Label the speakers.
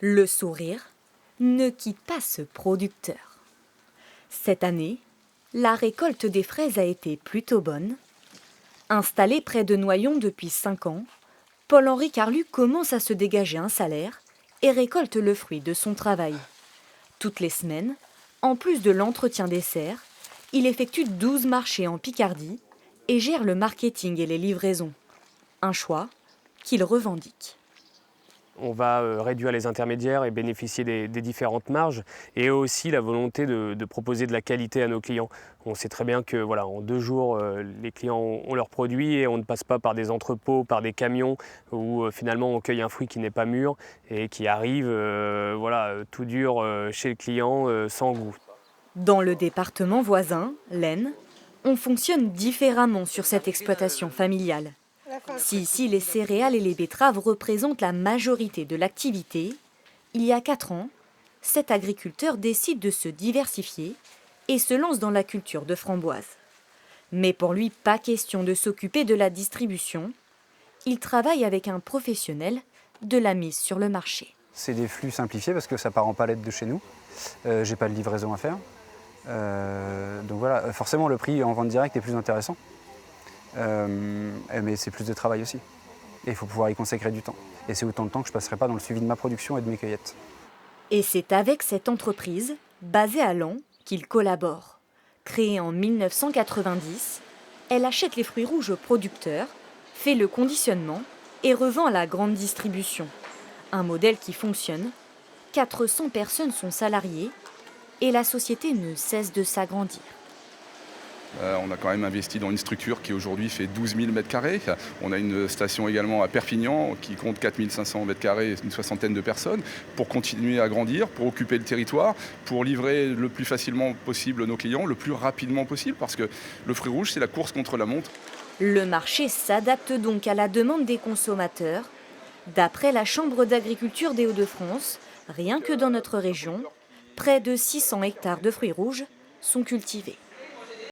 Speaker 1: Le sourire ne quitte pas ce producteur. Cette année, la récolte des fraises a été plutôt bonne. Installé près de Noyon depuis 5 ans, Paul-Henri Carlu commence à se dégager un salaire et récolte le fruit de son travail. Toutes les semaines, en plus de l'entretien des serres, il effectue 12 marchés en Picardie et gère le marketing et les livraisons. Un choix qu'il revendique.
Speaker 2: On va réduire les intermédiaires et bénéficier des différentes marges et aussi la volonté de proposer de la qualité à nos clients. On sait très bien que voilà, en 2 jours, les clients ont leurs produits et on ne passe pas par des entrepôts, par des camions où finalement on cueille un fruit qui n'est pas mûr et qui arrive tout dur chez le client sans goût.
Speaker 1: Dans le département voisin, l'Aisne, on fonctionne différemment sur cette exploitation familiale. Si ici les céréales et les betteraves représentent la majorité de l'activité, il y a 4 ans, cet agriculteur décide de se diversifier et se lance dans la culture de framboises. Mais pour lui, pas question de s'occuper de la distribution. Il travaille avec un professionnel de la mise sur le marché.
Speaker 3: C'est des flux simplifiés parce que ça part en palette de chez nous. J'ai pas de livraison à faire. Donc voilà, forcément le prix en vente directe est plus intéressant. Mais c'est plus de travail aussi. Et il faut pouvoir y consacrer du temps. Et c'est autant de temps que je ne passerai pas dans le suivi de ma production et de mes cueillettes.
Speaker 1: Et c'est avec cette entreprise, basée à Laon, qu'il collabore. Créée en 1990, elle achète les fruits rouges aux producteurs, fait le conditionnement et revend à la grande distribution. Un modèle qui fonctionne. 400 personnes sont salariées et la société ne cesse de s'agrandir.
Speaker 4: On a quand même investi dans une structure qui aujourd'hui fait 12 000 m². On a une station également à Perpignan qui compte 4 500 m², une soixantaine de personnes, pour continuer à grandir, pour occuper le territoire, pour livrer le plus facilement possible nos clients, le plus rapidement possible, parce que le fruit rouge, c'est la course contre la montre.
Speaker 1: Le marché s'adapte donc à la demande des consommateurs. D'après la Chambre d'agriculture des Hauts-de-France, rien que dans notre région, près de 600 hectares de fruits rouges sont cultivés.